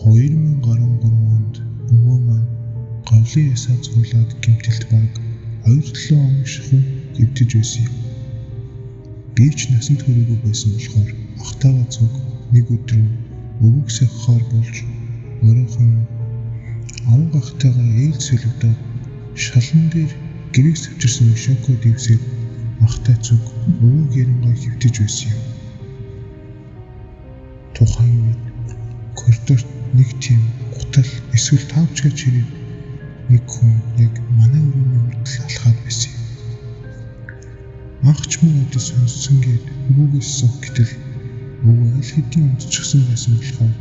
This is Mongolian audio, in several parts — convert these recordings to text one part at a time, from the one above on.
2013 онд өвөө маань говлын ясаа цуглаад гэмтэлд баг 2-7 он шахуу гэмтэж байсан юм. Би ч насанд хүрээгүй байсан болохоор ахтайгаа цуг нэг өдөр өвөг сахихаар болж оройхон аван гахтайгаа ээл сэлгдээд шалан дээр гэрээс авчирсан шоко дэвсээд ахтай цуг өвөг ярингаа хөвтөж байсан юм. Тухайн үед коридорт нэг тийм гутал эсвэл тавчгаа чирээ нэг хүн яг манай өрөөний үрдэл алхаад байсан юм. Анх ч мөн өдөө сонссон гээд өвгөөс суух гэтэл өвгөө аль хэдийн унтчихсан байсан болохоор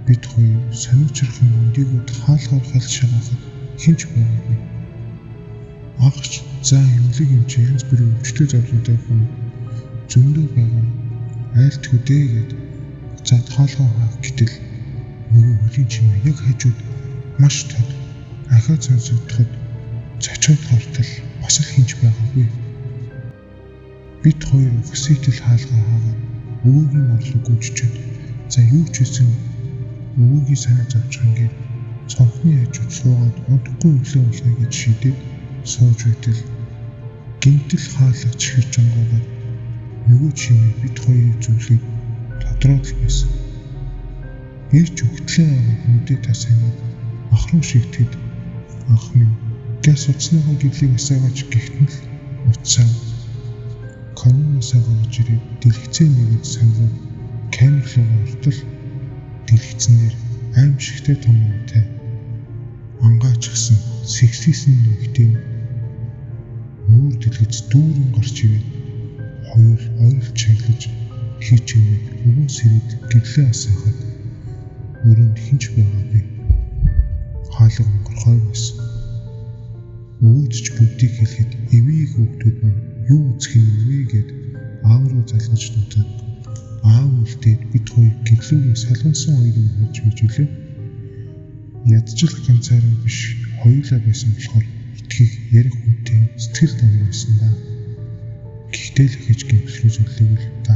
бид хоёр сонирчрахын өндийгөө хаалгаар халж шагаахад хинч байгаагүй. Анхч за эмнэлэг юм чи янз бүрийн өвчтөй зовлонтой хүн зөндөө байгаа айлтгүй дээ гэд буцаад хаалгаа хаах гэтэл нөгөө хөлийн чимээ яг хажууд маш тод ахаа сонсогдоход цочоод гортол бас л хинч байгаагүй. Бид хоёр өкситэл хаалгаа хаагаад өвөгийн орлог гүйчихэд за юу ч хийсэн өвөгийн санаа зовчих ингээд цонхны хажууд суугаад удахгүй өглөө болно гэж шийдээд сууж байтал гинтэл хаалга чихэрч онгоогоод нөгөө чимээ бид хоёрын зүйлийг тодорхойлж байсан. Би ч өгтлээ нүдээ тасайнаад ахруу шигтгэд ах минь газ уцсныхаа гэрлийг асаагач гихтэн л уцаа коронавирусаа гарч ирээд дэлгэцээ нэгэд сангууд камерлогоо ортол дэлгэцнээр аимшигтэй том үнэтэй ангаач гсэн сексисэн нүгтэй нүүр дэлгэц дүүрэн гарч ирээд хоёр ойрол чаглаж хийчээд өвөө сэрээд гэрлээ асаахад өрөөнд хинч байгаагүй. Хаалга онгорхой байсан. Өвөдч бүгдийг хэлэхэд эвийг хүүхдүүд нь юу үзэх юм бэ гэд аав руу залгаж дуудаад аав үлдээд бид хоёр гэрлүүгийн салгансан хоёрын хож bijүүлээ. Ядчил ганцаараа биш хоёулаа байсан болохоор итгэх ярих хүнтэй сэтгэл тань байсан да. Гэхдээ л хийж гэмшлгүй зүйлээ л та